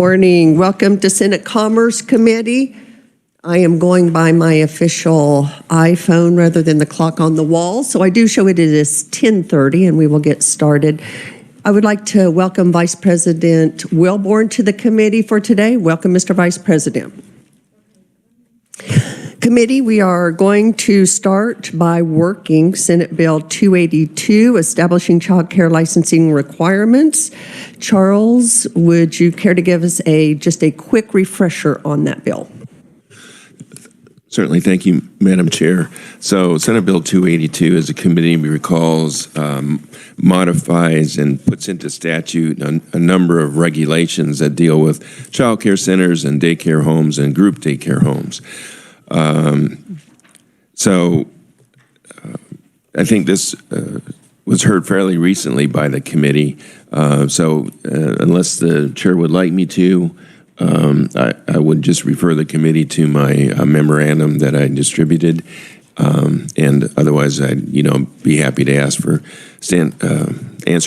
Morning. Welcome to Senate Commerce Committee. I am going by my official iPhone rather than the clock on the wall, so I do show it is 10:30 and we will get started. I would like to welcome Vice President Wilborn to the committee for today. Welcome, Mr. Vice President. Committee, we are going to start by working Senate Bill 282, establishing child care licensing requirements. Charles, would you care to give us just a quick refresher on that bill? Certainly. Thank you, Madam Chair. So Senate Bill 282, as the committee recalls, modifies and puts into statute a number of regulations that deal with child care centers and daycare homes and group daycare homes. I think this was heard fairly recently by the committee. Unless the chair would like me to, I would just refer the committee to my memorandum that I distributed, and otherwise I'd be happy to answer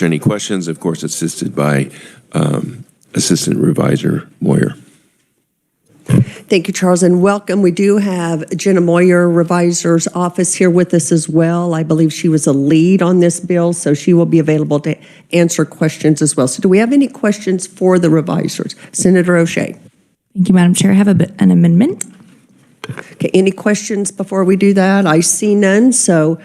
any questions. Of course, assisted by Assistant Revisor Moyer. Thank you, Charles, and welcome. We do have Jenna Moyer, Revisor's Office, here with us as well. I believe she was a lead on this bill, so she will be available to answer questions as well. So do we have any questions for the revisors? Senator O'Shea. Thank you, Madam Chair. I have an amendment. Okay, any questions before we do that? I see none, so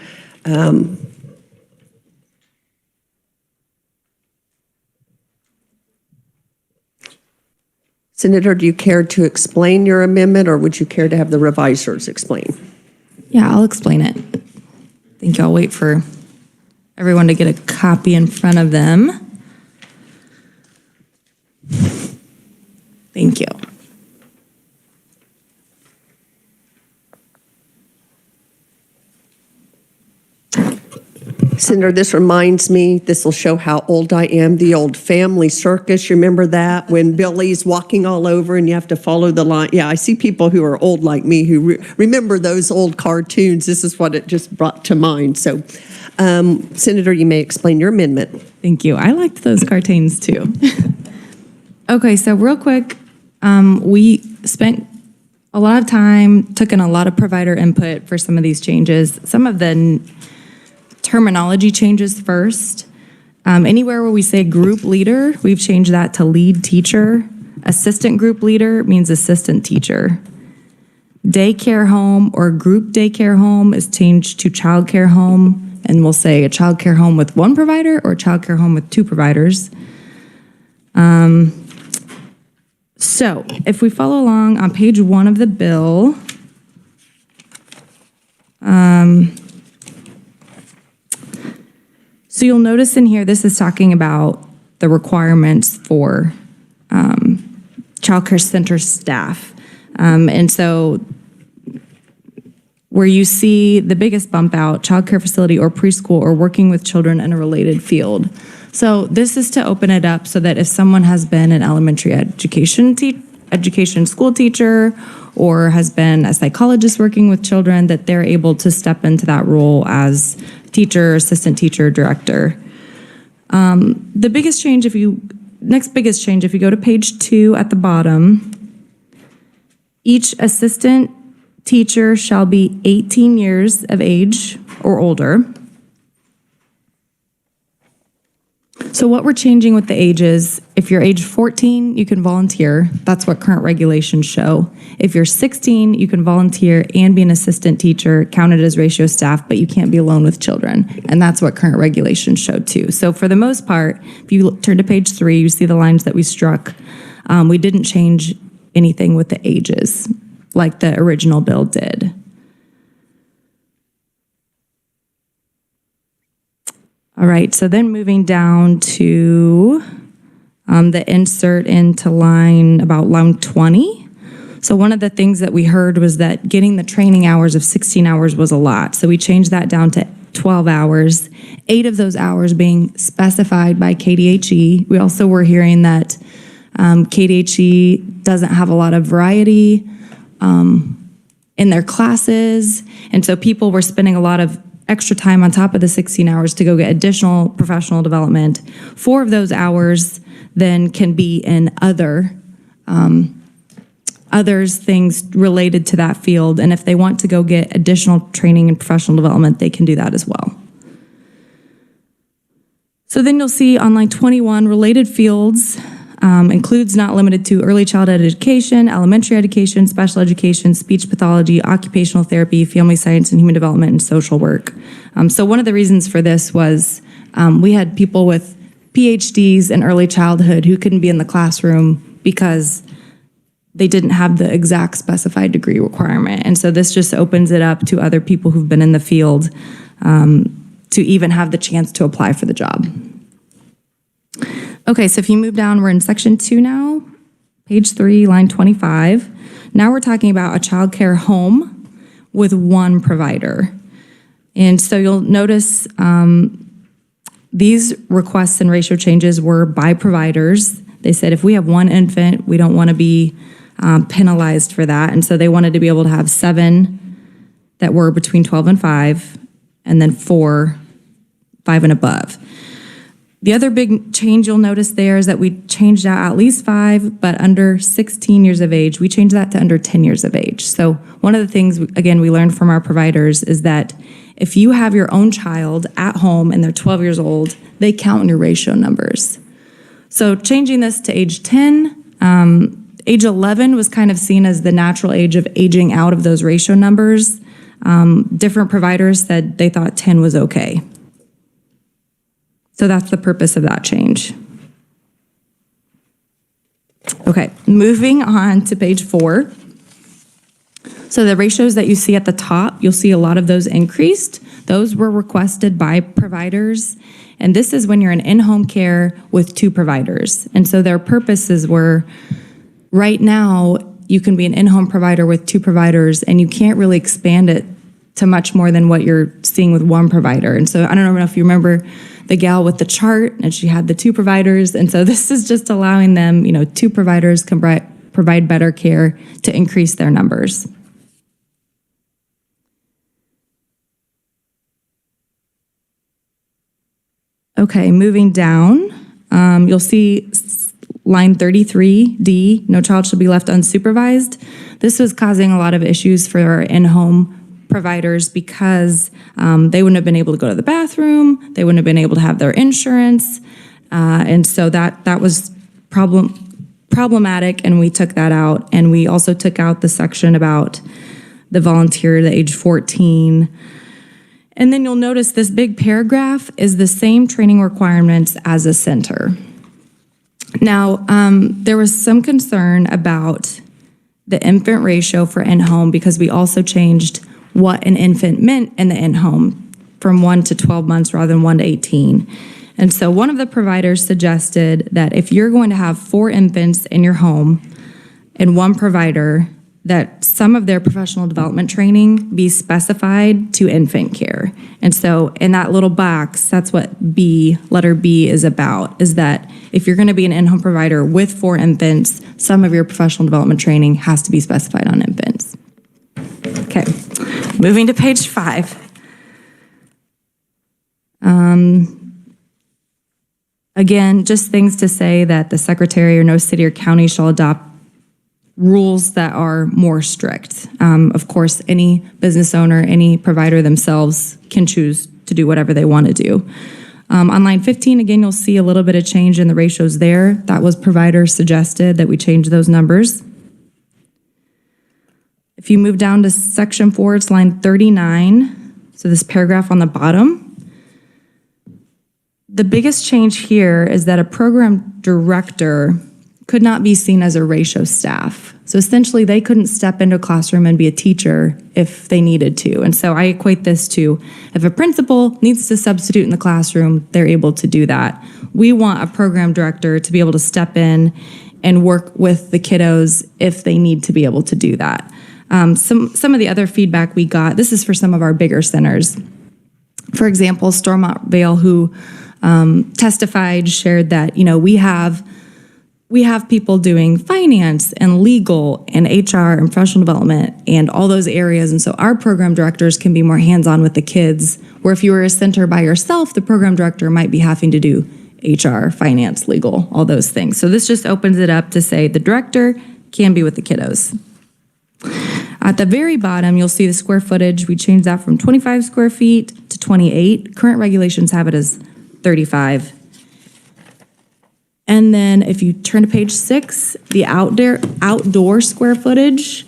Senator, do you care to explain your amendment, or would you care to have the revisors explain? Yeah, I'll explain it. I think I'll wait for everyone to get a copy in front of them. Thank you. Senator, this reminds me, this will show how old I am, the old family circus. You remember that when Billy's walking all over and you have to follow the line? Yeah, I see people who are old like me who remember those old cartoons. This is what it just brought to mind. So, Senator, you may explain your amendment. Thank you. I liked those cartoons too. Okay, so real quick, we spent a lot of time, took in a lot of provider input for some of these changes. Some of the terminology changes first. Anywhere where we say group leader, we've changed that to lead teacher. Assistant group leader means assistant teacher. Daycare home or group daycare home is changed to child care home, and we'll say a child care home with one provider or a child care home with two providers. So if we follow along on page 1 of the bill, so you'll notice in here, this is talking about the requirements for child care center staff. And so where you see the biggest bump out, child care facility or preschool or working with children in a related field. So this is to open it up so that if someone has been an elementary education school teacher or has been a psychologist working with children, that they're able to step into that role as teacher, assistant teacher, director. The biggest change, next biggest change, if you go to page 2 at the bottom, each assistant teacher shall be 18 years of age or older. So what we're changing with the ages, if you're age 14, you can volunteer. That's what current regulations show. If you're 16, you can volunteer and be an assistant teacher, counted as ratio staff, but you can't be alone with children. And that's what current regulations show too. So for the most part, if you turn to page 3, you see the lines that we struck. We didn't change anything with the ages like the original bill did. All right, so then moving down to the insert into line 20. So one of the things that we heard was that getting the training hours of 16 hours was a lot. So we changed that down to 12 hours, 8 of those hours being specified by KDHE. We also were hearing that KDHE doesn't have a lot of variety in their classes. And so people were spending a lot of extra time on top of the 16 hours to go get additional professional development. 4 of those hours then can be in other others, things related to that field. And if they want to go get additional training and professional development, they can do that as well. So then you'll see on line 21, related fields includes not limited to early childhood education, elementary education, special education, speech pathology, occupational therapy, family science and human development, and social work. So one of the reasons for this was we had people with PhDs in early childhood who couldn't be in the classroom because they didn't have the exact specified degree requirement. And so this just opens it up to other people who've been in the field to even have the chance to apply for the job. Okay, so if you move down, we're in section 2 now, page 3, line 25. Now we're talking about a child care home with one provider. And so you'll notice these requests and ratio changes were by providers. They said if we have one infant, we don't want to be penalized for that. And so they wanted to be able to have 7 that were between 12 and 5, and then 4, 5 and above. The other big change you'll notice there is that we changed out at least 5, but under 16 years of age. We changed that to under 10 years of age. So one of the things, again, we learned from our providers is that if you have your own child at home and they're 12 years old, they count in your ratio numbers. So changing this to age 10, age 11 was kind of seen as the natural age of aging out of those ratio numbers. Different providers said they thought 10 was okay. So that's the purpose of that change. Okay, moving on to page 4. So the ratios that you see at the top, you'll see a lot of those increased. Those were requested by providers. And this is when you're in in-home care with 2 providers. And so their purposes were, right now, you can be an in-home provider with 2 providers, and you can't really expand it to much more than what you're seeing with 1 provider. And so I don't know if you remember the gal with the chart, and she had the 2 providers. And so this is just allowing them, 2 providers can provide better care to increase their numbers. Okay, moving down, you'll see line 33D, no child should be left unsupervised. This was causing a lot of issues for our in-home providers because they wouldn't have been able to go to the bathroom, they wouldn't have been able to have their insurance, and so that was problematic, and we took that out. And we also took out the section about the volunteer, the age 14. And then you'll notice this big paragraph is the same training requirements as a center. Now, there was some concern about the infant ratio for in-home because we also changed what an infant meant in the in-home from 1 to 12 months rather than 1 to 18. And so one of the providers suggested that if you're going to have 4 infants in your home and 1 provider, that some of their professional development training be specified to infant care. And so in that little box, that's what letter B is about, is that if you're going to be an in-home provider with 4 infants, some of your professional development training has to be specified on infants. Okay, moving to page 5. Again, just things to say that the secretary or no city or county shall adopt rules that are more strict. Of course, any business owner, any provider themselves can choose to do whatever they want to do. On line 15, again, you'll see a little bit of change in the ratios there. That was providers suggested that we change those numbers. If you move down to section 4, it's line 39. So this paragraph on the bottom. The biggest change here is that a program director could not be seen as a ratio staff. So essentially, they couldn't step into a classroom and be a teacher if they needed to. And so I equate this to if a principal needs to substitute in the classroom, they're able to do that. We want a program director to be able to step in and work with the kiddos if they need to be able to do that. Some of the other feedback we got, this is for some of our bigger centers. For example, Stormont Vale, who testified, shared that, we have people doing finance and legal and HR and professional development and all those areas. And so our program directors can be more hands-on with the kids, where if you were a center by yourself, the program director might be having to do HR, finance, legal, all those things. So this just opens it up to say the director can be with the kiddos. At the very bottom, you'll see the square footage. We changed that from 25 square feet to 28. Current regulations have it as 35. And then if you turn to page 6, the outdoor square footage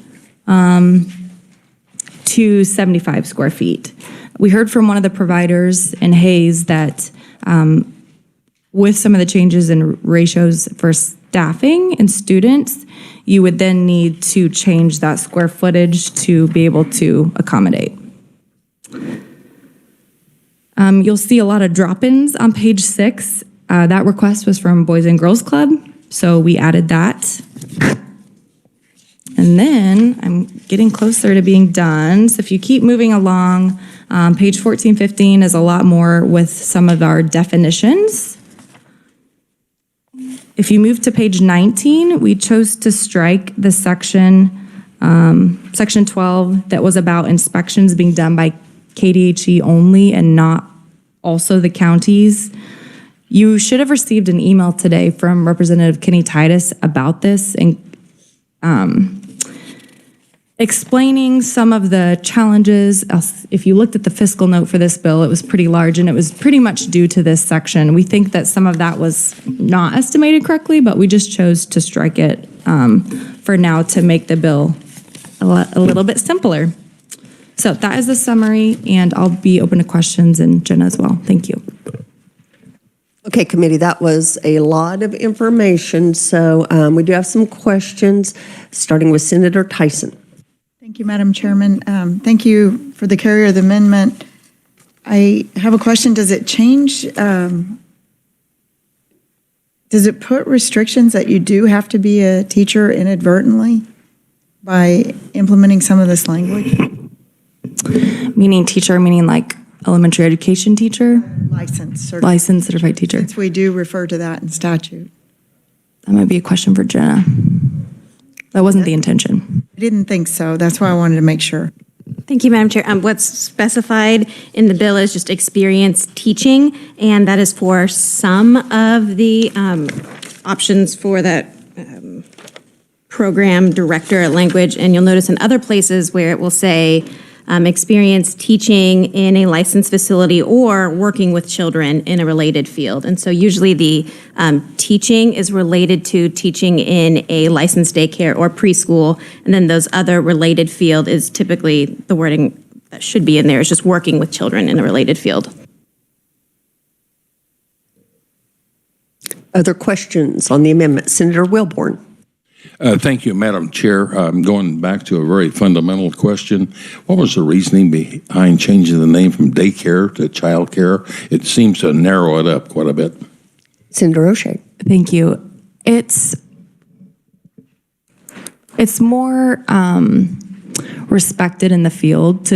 to 75 square feet. We heard from one of the providers in Hayes that with some of the changes in ratios for staffing and students, you would then need to change that square footage to be able to accommodate. You'll see a lot of drop-ins on page 6. That request was from Boys and Girls Club, so we added that. And then I'm getting closer to being done. So if you keep moving along, page 14, 15 is a lot more with some of our definitions. If you move to page 19, we chose to strike the section 12 that was about inspections being done by KDHE only and not also the counties. You should have received an email today from Representative Kenny Titus about this and explaining some of the challenges. If you looked at the fiscal note for this bill, it was pretty large, and it was pretty much due to this section. We think that some of that was not estimated correctly, but we just chose to strike it for now to make the bill a little bit simpler. So that is the summary, and I'll be open to questions, and Jenna as well. Thank you. Okay, committee, that was a lot of information. So we do have some questions, starting with Senator Tyson. Thank you, Madam Chairman. Thank you for the carrier of the amendment. I have a question. Does it change, does it put restrictions that you do have to be a teacher inadvertently by implementing some of this language? Meaning teacher, meaning like elementary education teacher? Licensed certified teacher. Since we do refer to that in statute. That might be a question for Jenna. That wasn't the intention. I didn't think so. That's why I wanted to make sure. Thank you, Madam Chair. What's specified in the bill is just experience teaching, and that is for some of the options for that program director language. And you'll notice in other places where it will say experience teaching in a licensed facility or working with children in a related field. And so usually the teaching is related to teaching in a licensed daycare or preschool, and then those other related field is typically the wording that should be in there is just working with children in a related field. Other questions on the amendment? Senator Wilborn. Thank you, Madam Chair. I'm going back to a very fundamental question. What was the reasoning behind changing the name from daycare to child care? It seems to narrow it up quite a bit. Senator O'Shea. Thank you. It's more respected in the field.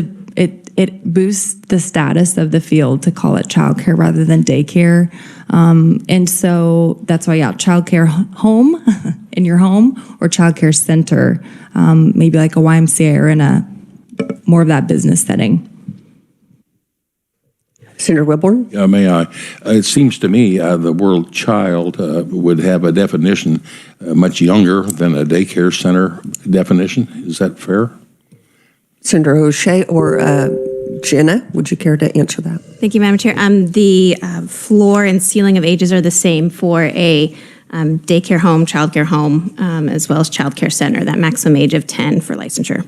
It boosts the status of the field to call it childcare rather than daycare. And so that's why, childcare home in your home or childcare center, maybe like a YMCA or in a more of that business setting. Senator Wilborn. May I? It seems to me the word child would have a definition much younger than a daycare center definition. Is that fair? Senator O'Shea or Jenna, would you care to answer that? Thank you, Madam Chair. The floor and ceiling of ages are the same for a daycare home, childcare home, as well as childcare center, that maximum age of 10 for licensure.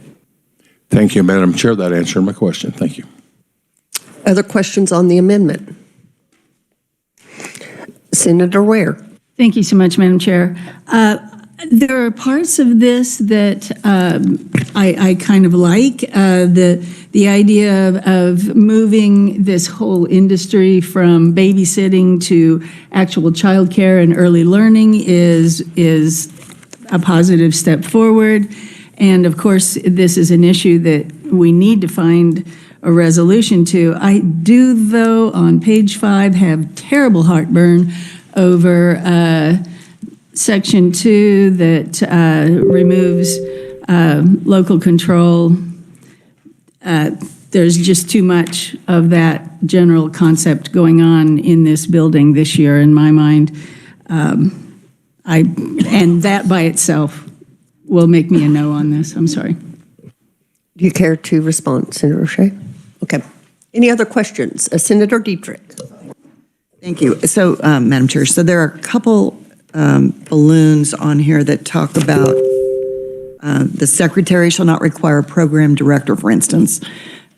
Thank you, Madam Chair. That answered my question. Thank you. Other questions on the amendment? Senator Ware. Thank you so much, Madam Chair. There are parts of this that I kind of like. The idea of moving this whole industry from babysitting to actual childcare and early learning is a positive step forward. And of course, this is an issue that we need to find a resolution to. I do, though, on page 5, have terrible heartburn over Section 2 that removes local control there's just too much of that general concept going on in this building this year, in my mind. And that by itself will make me a no on this. I'm sorry. Do you care to respond, Senator O'Shea? Okay. Any other questions? Senator Dietrich. Thank you. So, Madam Chair, so there are a couple balloons on here that talk about the secretary shall not require a program director, for instance,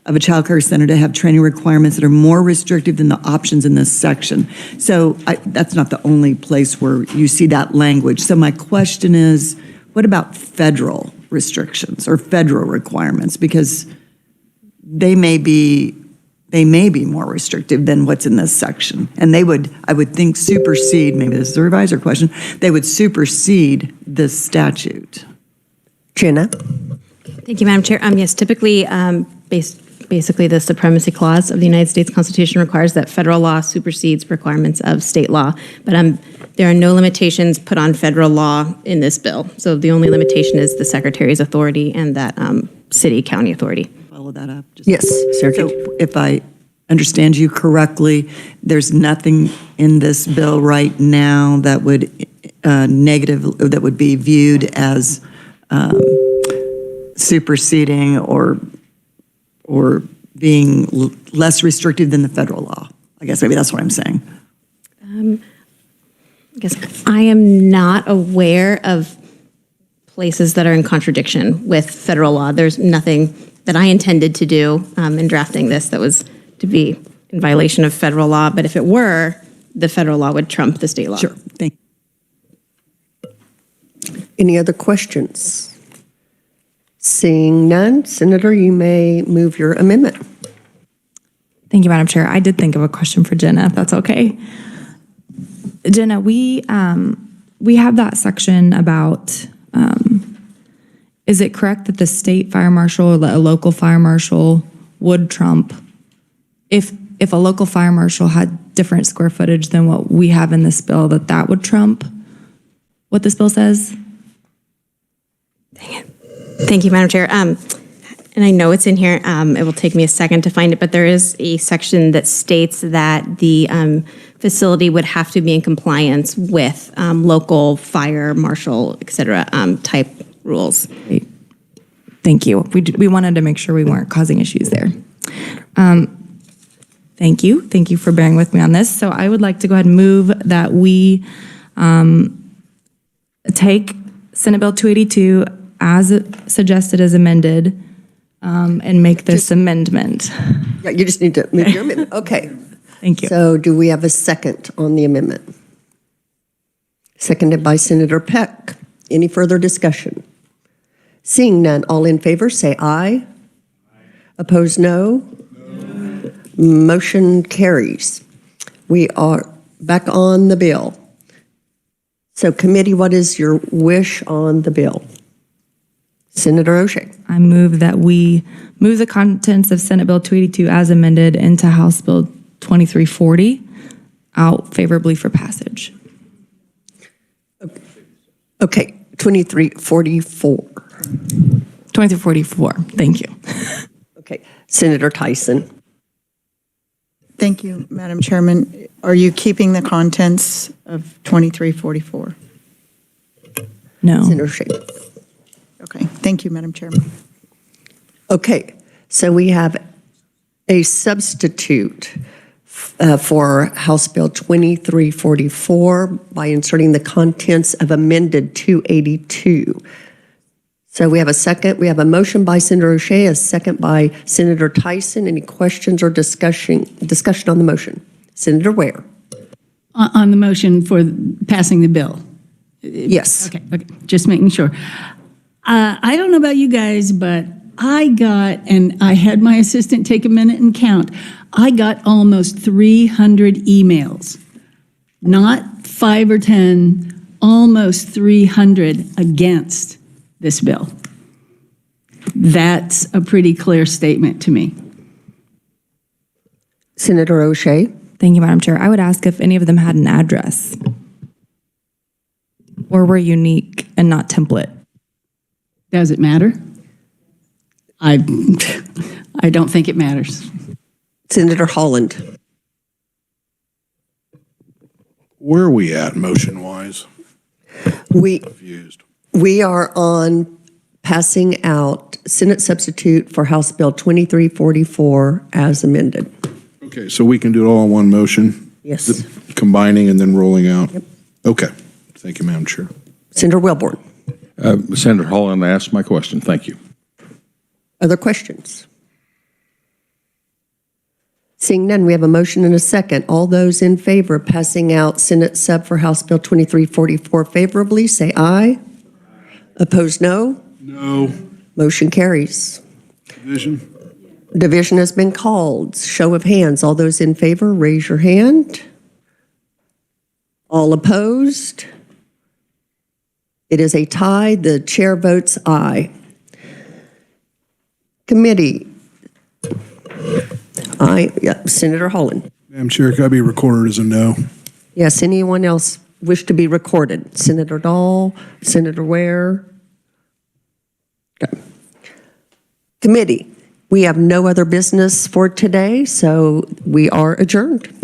of a child care center to have training requirements that are more restrictive than the options in this section. So that's not the only place where you see that language. So my question is, what about federal restrictions or federal requirements? Because they may be more restrictive than what's in this section. And they would, I would think, supersede, maybe this is a revisor question, they would supersede this statute. Jenna? Thank you, Madam Chair. Yes, typically, basically the supremacy clause of the United States Constitution requires that federal law supersedes requirements of state law. But there are no limitations put on federal law in this bill. So the only limitation is the secretary's authority and that city, county authority. Follow that up. Yes, sir. So if I understand you correctly, there's nothing in this bill right now that would that would be viewed as superseding or being less restrictive than the federal law. I guess maybe that's what I'm saying. I guess I am not aware of places that are in contradiction with federal law. There's nothing that I intended to do in drafting this that was to be in violation of federal law. But if it were, the federal law would trump the state law. Sure. Thank you. Any other questions? Seeing none, Senator, you may move your amendment. Thank you, Madam Chair. I did think of a question for Jenna, if that's okay. Jenna, we have that section about, is it correct that the state fire marshal or a local fire marshal would trump if a local fire marshal had different square footage than what we have in this bill, that would trump what this bill says? Dang it. Thank you, Madam Chair. And I know it's in here. It will take me a second to find it, but there is a section that states that the facility would have to be in compliance with local fire marshal, et cetera, type rules. Great. Thank you. We wanted to make sure we weren't causing issues there. Thank you. Thank you for bearing with me on this. So I would like to go ahead and move that we take Senate Bill 282 as suggested as amended and make this amendment. Yeah, you just need to move your amendment. Okay. Thank you. So do we have a second on the amendment? Seconded by Senator Peck. Any further discussion? Seeing none, all in favor say aye. Opposed, no. Motion carries. We are back on the bill. So committee, what is your wish on the bill? Senator O'Shea. I move that we move the contents of Senate Bill 282 as amended into House Bill 2340 out favorably for passage. Okay, 2344. 2344, thank you. Okay, Senator Tyson. Thank you, Madam Chairman. Are you keeping the contents of 2344? No. Senator O'Shea. Okay, thank you, Madam Chairman. Okay, so we have a substitute for House Bill 2344 by inserting the contents of amended 282. So we have a second. We have a motion by Senator O'Shea, a second by Senator Tyson. Any questions or discussion on the motion? Senator Ware. On the motion for passing the bill? Yes. Okay, just making sure. I don't know about you guys, but I got, and I had my assistant take a minute and count, I got almost 300 emails, not 5 or 10, almost 300 against this bill. That's a pretty clear statement to me. Senator O'Shea. Thank you, Madam Chair. I would ask if any of them had an address or were unique and not template. Does it matter? I I don't think it matters. Senator Holland. Where are we at motion-wise? We, Confused. we are on passing out Senate substitute for House Bill 2344 as amended. Okay, so we can do it all in one motion? Yes. Combining and then rolling out? Yep. Okay. Thank you, Madam Chair. Senator Wilborn. Senator Holland asked my question. Thank you. Other questions? Seeing none, we have a motion and a second. All those in favor of passing out Senate sub for House Bill 2344 favorably, say aye. Opposed, no. No. Motion carries. Division? Division has been called. Show of hands. All those in favor, raise your hand. All opposed? It is a tie. The chair votes aye. Committee. Aye. Yeah. Senator Holland. Madam Chair, could I be recorded as a no? Yes. Anyone else wish to be recorded? Senator Dahl, Senator Ware. Okay. Committee. We have no other business for today, so we are adjourned.